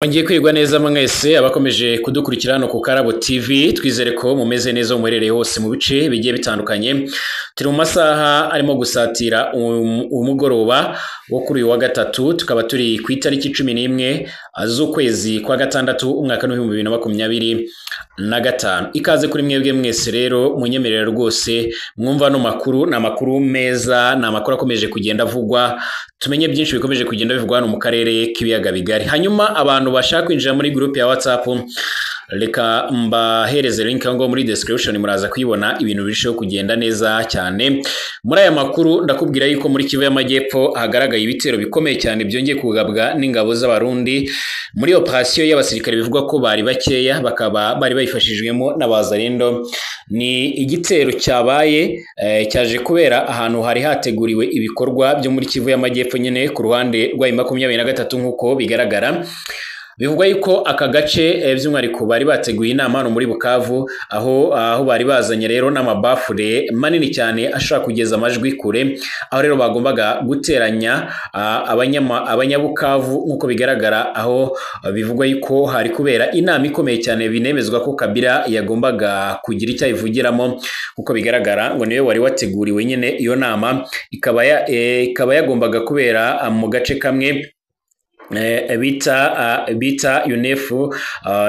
Ngiye kwirwa neza mwese abakomeje kudukurikira hano ku Karabo TV, twizere ko mumeze neza muherereye hose mu bice bigiye bitandukanye. Turi mu masaha arimo gusatira umugoroba wo kuri uyu wa gatatu, tukaba turi ku itariki 11 z'ukwezi kwa gatandatu umwaka wa 2025. Ikaze kuri mwebwe mwese rero munyemerera rwose mwumva no makuru, na makuru meza, na makuru akomeje kugenda avugwa, tumenye byinshi bikomeje kugenda bivugwa hano mu karere k'ibiyaga bigari. Hanyuma abantu bashaka kwinjira muri group ya WhatsApp, reka mbahereze link aho muri description, muraza kuyibona ibintu birisho kugenda neza cyane. Muri aya makuru ndakubwira yuko muri Kivu y'Amajyepfo hagaragaye ibitero bikomeye cyane byongeye kugabwa n'ingabo z'abarundi muri operation y'abasirikare, bivuga ko bari bakeya, bakaba bari bayifashijwemo n'abazarendo. Ni igitero cyabaye cyaje kubera ahantu hari hateguriwe ibikorwa byo muri Kivu y'Amajyepfo nyine ku ruhande rwa 23 nkuko bigaragara. Bivugwa yuko aka gace by'umwihariko bari bateguye inama hano muri Bukavu, aho bari bazanye rero n'amabafure manini cyane ashaka kugeza amajwi kure, aho rero bagombaga guteranya abanyabukavu nkuko bigaragara, aho bivugwa yuko hari kubera inama ikomeye cyane, binemezwa ko Kabila yagombaga kugira icyo ayivugiramo nkuko bigaragara, ngo niwe wari wateguriwe nyine iyo nama, ikaba yagombaga kubera mu gace kamwe bita UNEF,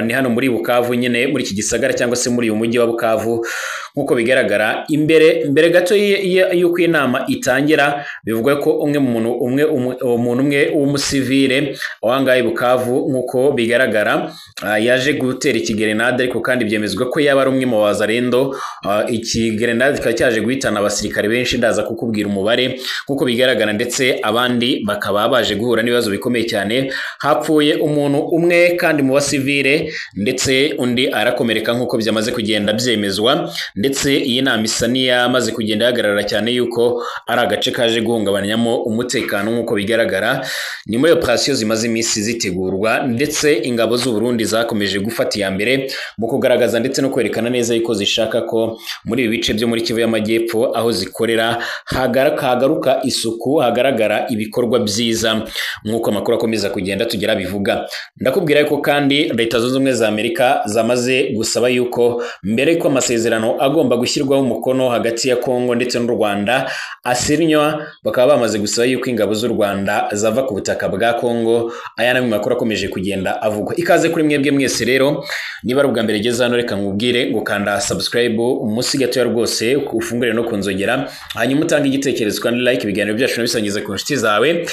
ni hano muri Bukavu nyine, muri iki gisagara cyangwa se muri uyu mujyi wa Bukavu nkuko bigaragara. Imbere gato y'uko inama itangira, bivugwa ko umuntu umwe w'umusivile wangaye Bukavu nkuko bigaragara yaje gutera ikigerenade, ariko kandi byemezwa ko yaba ari umwe mu bazarendo. Ikigerenade kikaba cyaje guhitana abasirikare benshi, ndaza kukubwira umubare nkuko bigaragara, ndetse abandi bakaba baje guhura n'ibibazo bikomeye cyane. Hapfuye umuntu umwe kandi mu basivile, ndetse undi arakomereka nkuko byamaze kugenda byemezwa, ndetse iyi nama isa niyamaze kugenda yagarara cyane yuko ari agace kaje guhungabanyamo umutekano nkuko bigaragara. Ni muri operation zimaze iminsi zitegurwa, ndetse ingabo z'u Burundi zakomeje gufata iya mbere mu kugaragaza ndetse no kwerekana neza yuko zishaka ko muri ibi bice byo muri Kivu y'Amajyepfo aho zikorera hagaruka isuku, hagaragara ibikorwa byiza nkuko amakuru akomeza kugenda tugera bivuga. Ndakubwira yuko kandi Leta Zunze Ubumwe za Amerika zamaze gusaba yuko mbere yuko amasezerano agomba gushyirwaho umukono hagati ya Kongo ndetse n'u Rwanda asinywa, bakaba bamaze gusaba yuko ingabo z'u Rwanda zava ku butaka bwa Kongo. Aya namwe makuru akomeje kugenda avugwa. Ikaze kuri mwebwe mwese rero, niba ari ubwa mbere geze hano, reka nkubwire ngo kanda subscribe umunsi gato rwose, ufungure no kunzogera, hanyuma utanga igitekerezo kandi like ibiganiro byacu nabisangiza ku nshuti zawe.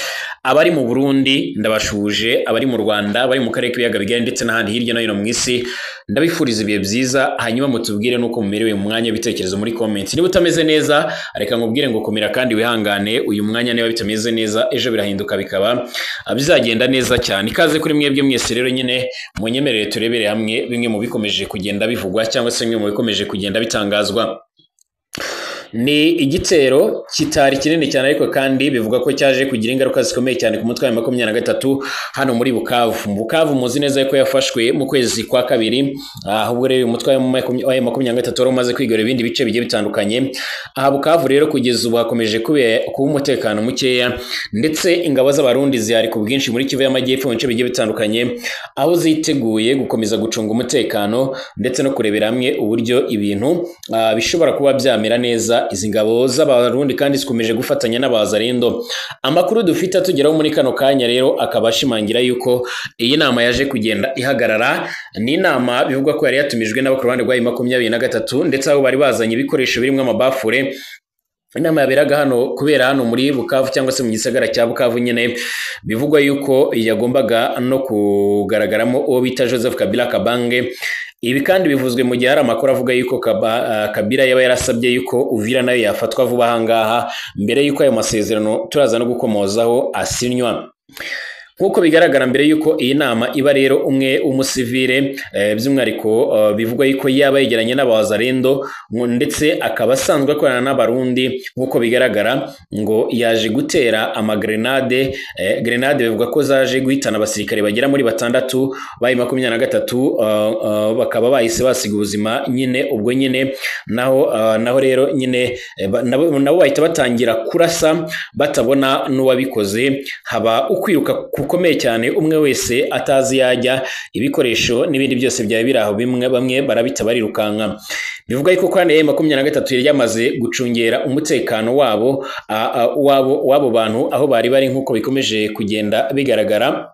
Abari mu Burundi ndabashuje, abari mu Rwanda, abari mu karere k'ibiyaga bigari ndetse n'ahandi hirya no hino mu isi, ndabifuriza ibihe byiza. Hanyuma mutubwire nuko mumerewe mu mwanya w'ibitekerezo muri comment. Niba utameze neza, reka nkubwire ngo komera kandi wihangane, uyu mwanya niba bitameze neza ejo birahinduka bikaba bizagenda neza cyane. Ikaze kuri mwebwe mwese rero, nyine munyemerere turebere hamwe bimwe mu bikomeje kugenda bivugwa cyangwa se bimwe mu bikomeje kugenda bitangazwa. Ni igitero kitari kinini cyane, ariko kandi bivuga ko cyaje kugira ingaruka zikomeye cyane ku mutwe wa 23 hano muri Bukavu. Bukavu muzi neza ko yafashwe mu kwezi kwa kabiri, ahubwo rero umutwe wa 23 wari umaze kwigora ibindi bice bigiye bitandukanye. Aha Bukavu rero kugeza ubu hakomeje kuba umutekano mukeya, ndetse ingabo z'abarundi zihari ku bwinshi muri Kivu y'Amajyepfo mu bice bigiye bitandukanye, aho ziteguye gukomeza gucunga umutekano ndetse no kurebera hamwe uburyo ibintu bishobora kuba byamera neza. Izi ngabo z'abarundi kandi zikomeje gufatanya n'abazarendo. Amakuru dufite tugeraho muri kano kanya rero akaba ashimangira yuko iyi nama yaje kugenda ihagarara. Ni inama bivugwa ko yari yatumijwe n'abakurwande rwa 23, ndetse aho bari bazanye ibikoresho birimo amabafure. Inama yaberaga hano kubera hano muri Bukavu cyangwa se mu gisagara cya Bukavu nyine, bivugwa yuko yagombaga no kugaragaramo uwo bita Joseph Kabila Kabange. Ibi kandi bivuzwe mu gihe hari amakuru avuga yuko Kabila yaba yarasabye yuko Uvira nayo yafatwa vuba ahangaha mbere yuko ayo masezerano turaza no gukomozaho asinywa. Nkuko bigaragara mbere yuko iyi nama iba rero umwe umusivile by'umwihariko bivugwa yuko yaba yegeranye n'abazarendo, ndetse akaba asanzwe akorana n'abarundi. Nkuko bigaragara ngo yaje gutera amagrenade, grenade bivugwa ko zaje guhitana abasirikare bagera muri 6 ba 23, bakaba bahise basiga ubuzima nyine. Ubwo nyine naho rero nyine nabo bahita batangira kurasa batabona n'uwabikoze, haba ukwiruka ku bukomeye cyane umwe wese atazi yajya, ibikoresho n'ibindi byose byaba biri aho, bamwe barabita barirukanka. Bivuga yuko kandi M23 yari yamaze gucungera umutekano wabo bantu aho bari bari, nk'uko bikomeje kugenda bigaragara.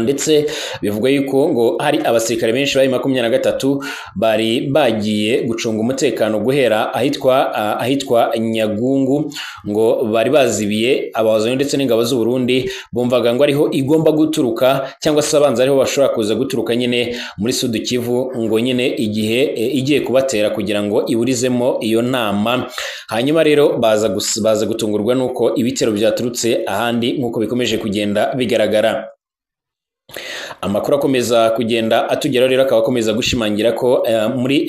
Ndetse bivuga yuko ngo hari abasirikare benshi bari 23 bari bagiye gucunga umutekano guhera ahitwa Nyagungu, ngo bari bazibiye abazanye ndetse n'ingabo z'u Burundi, bumvaga ngo ariho igomba guturuka cyangwa se abanza ariho bashobora kuza guturuka nyine muri Sud Kivu, ngo nyine igihe igiye kubatera kugira ngo iburizemo iyo nama. Hanyuma rero baza gutungurwa nuko ibitero byaturutse ahandi, nk'uko bikomeje kugenda bigaragara. Amakuru akomeza kugenda atugeraho rero akaba akomeza gushimangira ko muri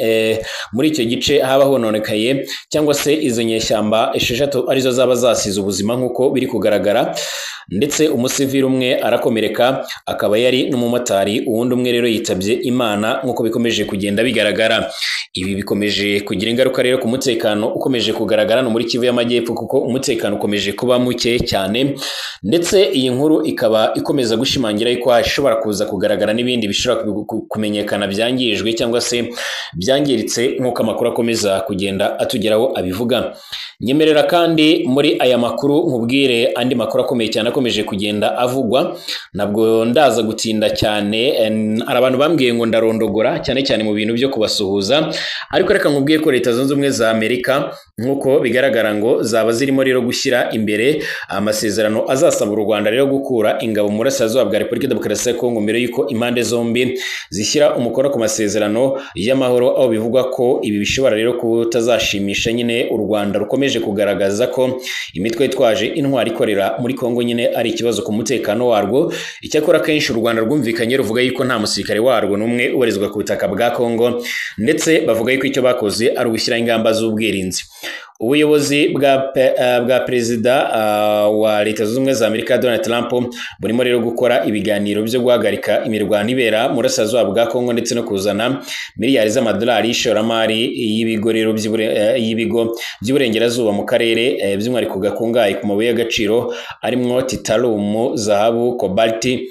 icyo gice haba hononekaye, cyangwa se izo nyeshyamba 6 arizo zaba zasize ubuzima nk'uko biri kugaragara, ndetse umusivili umwe arakomereka, akaba yari n'umumotari, uwundi umwe rero yitabye Imana nk'uko bikomeje kugenda bigaragara. Ibi bikomeje kugira ingaruka rero ku mutekano ukomeje kugaragara no muri Kivu y'Amajyepfo, kuko umutekano ukomeje kuba muke cyane, ndetse iyi nkuru ikaba ikomeza gushimangira yuko hashobora kuza kugaragara n'ibindi bishobora kumenyekana byangijwe cyangwa se byangiritse, nk'uko amakuru akomeza kugenda atugeraho abivuga. Nyemerera kandi muri aya makuru nkubwire andi makuru akomeye cyane akomeje kugenda avugwa, nabwo ndaza gutinda cyane. Hari abantu bambwiye ngo ndarondogora cyane mu bintu byo kubasuhuza, ariko reka nkubwiye ko Leta Zunze Ubumwe za Amerika nk'uko bigaragara ngo zaba zirimo rero gushyira imbere amasezerano azasaba u Rwanda rero gukura ingabo mu burasirazuba bwa Repubulika Demokarasi ya Kongo, mbere yuko impande zombi zishyira umukono ku masezerano y'amahoro, aho bivugwa ko ibi bishobora rero kutazashimisha nyine u Rwanda rukomeje kugaragaza ko imitwe itwaje intwari ikorera muri Kongo nyine ari ikibazo ku mutekano warwo. Icyakora kenshi u Rwanda rwumvikanye ruvuga yuko nta musirikare warwo n'umwe ubarizwa ku butaka bwa Kongo, ndetse bavuga yuko icyo bakoze ari ugushyiraho ingamba z'ubwirinzi. Ubuyobozi bwa perezida wa Leta Zunze Ubumwe za Amerika Donald Trump burimo rero gukora ibiganiro byo guhagarika imirwano ibera mu burasirazuba bwa Kongo, ndetse no kuzana miliyari z'amadolari y'ishoramari y'ibigo by'uburengerazuba mu karere, by'umwihariko gakungahaye ku mabuye y'agaciro arimo titanium, zahabu, kobalti,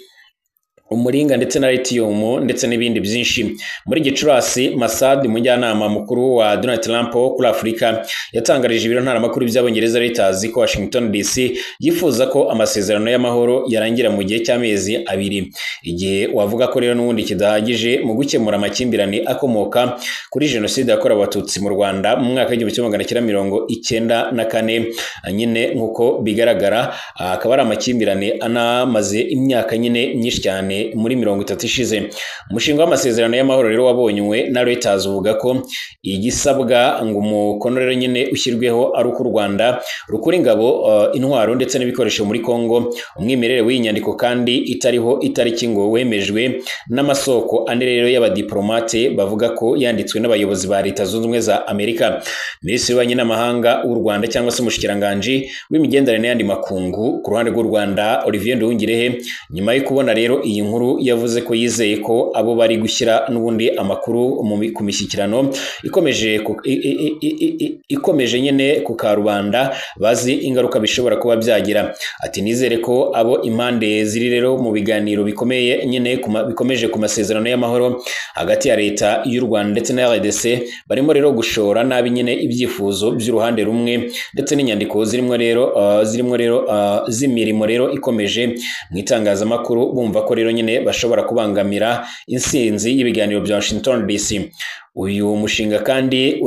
umuringa ndetse na lithium ndetse n'ibindi byinshi. Muri Gicurasi, Mossad, umujyanama mukuru wa Donald Trump kuri Afurika, yatangarije ibiro ntaramakuru by'Abongereza Reuters ko Washington DC yifuza ko amasezerano y'amahoro yarangira mu gihe cy'amezi 2, igihe wavuga ko rero n'ubundi kidahagije mu gukemura amakimbirane akomoka kuri jenoside yakorewe Abatutsi mu Rwanda mu mwaka w'1994. nyine nk'uko bigaragara akaba ari amakimbirane anamaze imyaka nyine myinshi cyane muri 30 ishize. Umushinga w'amasezerano y'amahoro rero wabonywe na Reuters uvuga ko igisabwa ngo umukono rero nyine ushyirweho ari uko u Rwanda rukura ingabo, intwaro ndetse n'ibikoresho muri Kongo. Umwimerere w'inyandiko kandi itariho itariki ngo wemejwe n'amasoko ane rero y'abadiplomate bavuga ko yanditswe n'abayobozi ba Leta Zunze Ubumwe za Amerika. Minisitiri w'Ububanyi n'Amahanga w'u Rwanda cyangwa se umushikiranganji w'imigenderanire n'ayandi makungu ku ruhande rw'u Rwanda, Olivier Nduhungirehe, nyuma yo kubona rero iyi nkuru yavuze ko yizeye ko abo bari gushyira n'ubundi amakuru ku mishyikirano ikomeje nyine ku karubanda bazi ingaruka bishobora kuba byagira. Ati nizere ko abo impande ziri rero mu biganiro bikomeye nyine bikomeje ku masezerano y'amahoro hagati ya Leta y'u Rwanda ndetse na RDC barimo rero gushora nabi nyine ibyifuzo by'uruhande rumwe, ndetse n'inyandiko zirimo rero z'imirimo rero ikomeje mu itangazamakuru, bumva ko rero nyine bashobora kubangamira insinzi y'ibiganiro bya Washington DC. Uyu mushinga kandi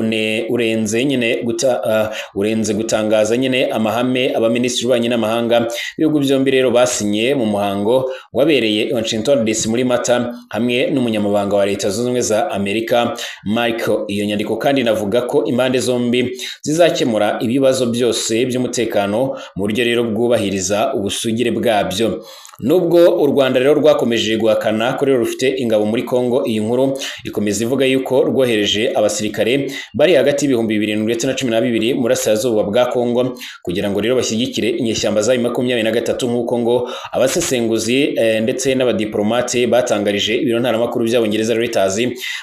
urenze gutangaza nyine amahame abaminisitiri b'ububanyi n'amahanga b'ibihugu byombi rero basinye mu muhango wabereye Washington DC muri Mata hamwe n'umunyamabanga wa Leta Zunze Ubumwe za Amerika Michael. Iyo nyandiko kandi navuga ko impande zombi zizakemura ibibazo byose by'umutekano mu buryo rero bwubahiriza ubusugire bwabyo. Nubwo u Rwanda rero rwakomeje guhakana ko rero rufite ingabo muri Kongo, iyi nkuru ikomeza ivuga yuko rwohereje abasirikare bari hagati y'ibihumbi 7 ndetse na 12 muri Burasirazuba bwa Kongo kugira ngo rero bashyigikire inyeshyamba za 23 nk'uko ngo abasesenguzi ndetse n'abadiplomate batangarije ibiro ntaramakuru by'Abongereza Reuters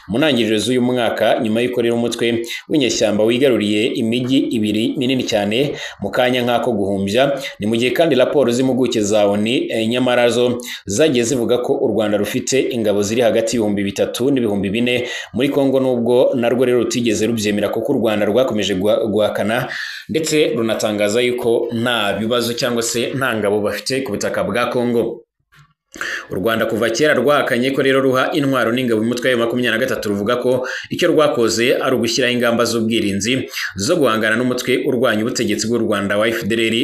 mu ntangiriro z'uyu mwaka nyuma y'uko rero umutwe w'inyeshyamba wigaruriye imijyi ibiri minini cyane mu kanya nk'ako guhumbya. Ni mu gihe kandi raporo z'impuguke za ONU nyamara zo zagiye zivuga ko u Rwanda rufite ingabo ziri hagati y'ibihumbi 3 n'ibihumbi 4 muri Kongo, nubwo narwo rero rutigeze rubyemera kuko u Rwanda rwakomeje guhakana ndetse runatangaza yuko nta bibazo cyangwa se nta ngabo bafite ku butaka bwa Kongo. U Rwanda kuva kera rwahakanye ko rero ruha intwaro n'ingabo umutwe wa 23 ruvuga ko icyo rwakoze ari ugushyiraho ingamba z'ubwirinzi zo guhangana n'umutwe urwanya ubutegetsi bw'u Rwanda wa FDLR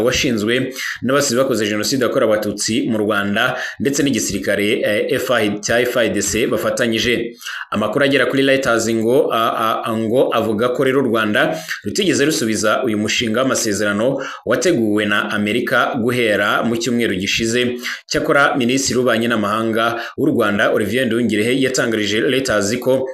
washinzwe n'abasizi bakoze jenoside yakorewe abatutsi mu Rwanda ndetse n'igisirikare cya FARDC bafatanyije. Amakuru agera kuri Reuters ngo avuga ko rero u Rwanda rutigeze rusubiza uyu mushinga w'amasezerano wateguwe na Amerika guhera mu cyumweru gishize. Cyakora Minisitiri w'Ububanyi n'Amahanga w'u Rwanda Olivier Nduhungirehe yatangarije Reuters ko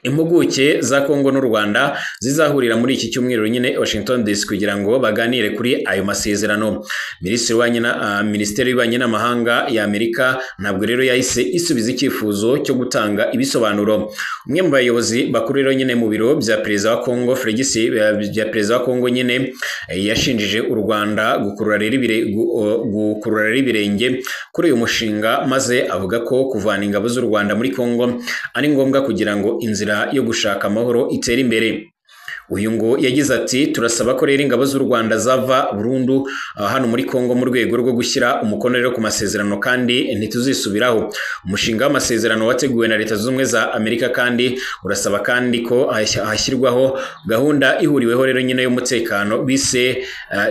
impuguke za Kongo n'u Rwanda zizahurira muri iki cyumweru nyine Washington DC kugira ngo baganire kuri ayo masezerano. Minisiteri y'Ububanyi n'Amahanga ya Amerika ntabwo rero yahise isubiza icyifuzo cyo gutanga ibisobanuro. Umwe mu bayobozi bakuru rero nyine mu biro bya perezida wa Kongo Felix bya perezida wa Kongo nyine yashinjije u Rwanda gukurura rero ibirenge kuri uyu mushinga, maze avuga ko kuvana ingabo z'u Rwanda muri Kongo ari ngombwa kugira ngo inzira yo gushaka amahoro itera imbere. Uyu ngo yagize ati turasaba ko rero ingabo z'u Rwanda zava burundu hano muri Kongo mu rwego rwo gushyira umukono rero ku masezerano kandi ntituzisubiraho. Umushinga w'amasezerano wateguwe na Leta Zunze Ubumwe za Amerika kandi urasaba kandi ko hashyirwaho gahunda ihuriweho rero nyine y'umutekano bise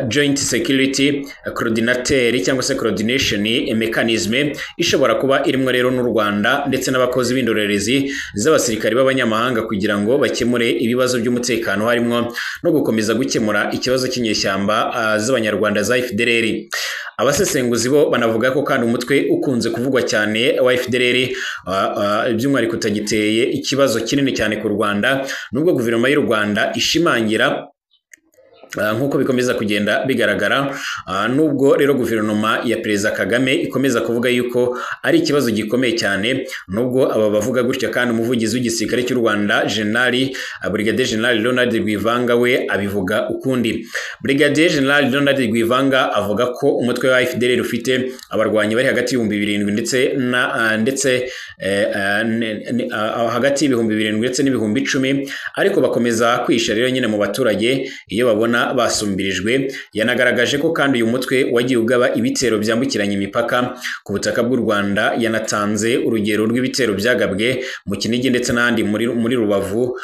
Joint Security Coordinateur cyangwa se Coordination Mechanism ishobora kuba irimo rero n'u Rwanda ndetse n'abakozi b'indorerezi z'abasirikari b'abanyamahanga kugira ngo bakemure ibibazo by'umutekano harimo no gukomeza gukemura ikibazo cy'inyeshyamba z'abanyarwanda za FDLR. Abasesenguzi bo banavuga ko kandi umutwe ukunze kuvugwa cyane wa FDLR by'umwihariko utagiteye ikibazo kinini cyane ku Rwanda, nubwo guverinoma y'u Rwanda ishimangira nk'uko bikomeza kugenda bigaragara, nubwo rero guverinoma ya Perezida Kagame ikomeza kuvuga yuko ari ikibazo gikomeye cyane, nubwo aba bavuga gutya kandi umuvugizi w'igisirikare cy'u Rwanda Brigadier General Ronald Rwivanga we abivuga ukundi. Brigadier General Ronald Rwivanga avuga ko umutwe wa FDLR ufite abarwanyi bari hagati y'ibihumbi 7 ndetse hagati y'ibihumbi 7 ndetse n'ibihumbi 10, ariko bakomeza kwisha rero nyine mu baturage iyo babona basumbirijwe. Yanagaragaje ko kandi uyu mutwe wagiye ugaba ibitero byambukiranya imipaka ku butaka bw'u Rwanda. Yanatanze urugero rw'ibitero byagabwe mu Kinigi ndetse n'ahandi muri Rubavu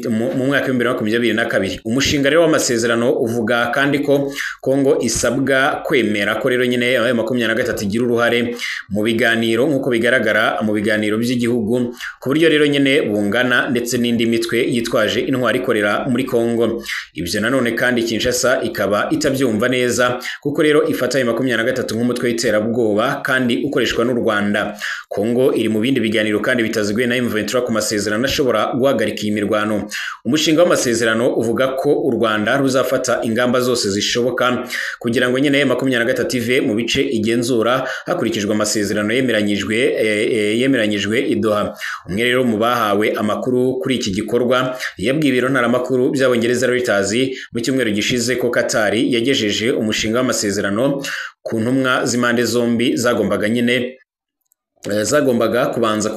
mu mwaka wa 2022. Umushinga rero w'amasezerano uvuga kandi ko Kongo isabwa kwemera ko rero nyine 23 igira uruhare mu biganiro nk'uko bigaragara mu biganiro by'igihugu, ku buryo rero nyine bungana ndetse n'indi mitwe yitwaje intwari ikorera muri Kongo. Ibyo nanone kandi Kinshasa ikaba itabyumva neza kuko rero ifata 23 nk'umutwe w'iterabwoba kandi ukoreshwa n'u Rwanda. Kongo iri mu bindi biganiro kandi bitaziguye na M23 ku masezerano ashobora guhagarika iyi mirwano. Umushinga w'amasezerano uvuga ko u Rwanda ruzafata ingamba zose zishoboka kugira ngo nyine 23 ive mu bice igenzura hakurikijwe amasezerano yemeranyijwe i Doha. Umwe rero mu bahawe amakuru kuri iki gikorwa yabwiye ibiro ntaramakuru by'Abongereza Reuters mu cyumweru gishize ko Qatar yagejeje umushinga w'amasezerano ku ntumwa z'impande zombi zagombaga kubanza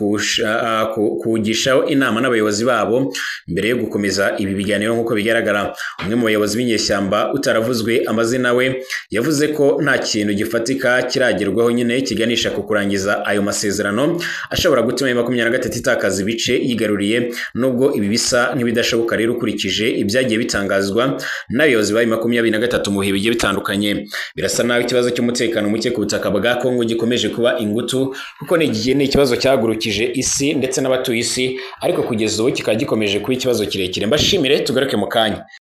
kuwugishaho inama n'abayobozi babo mbere yo gukomeza ibi biganiro nk'uko bigaragara. Umwe mu bayobozi b'inyeshyamba utaravuzwe amazina we yavuze ko nta kintu gifatika kiragerwaho nyine kiganisha ku kurangiza ayo masezerano ashobora gutuma 23 itakaza ibice yigaruriye, nubwo ibi bisa nk'ibidashoboka rero ukurikije ibyagiye bitangazwa n'abayobozi ba 23 mu bihe bigiye bitandukanye. Birasa naho ikibazo cy'umutekano muke ku butaka bwa Kongo gikomeje kuba ingutu kuko ni ikibazo cyagurukije isi ndetse n'abatuye isi, ariko kugeza ubu kikaba gikomeje kuba ikibazo kirekire. Mbashimire, tugaruke mu kanya.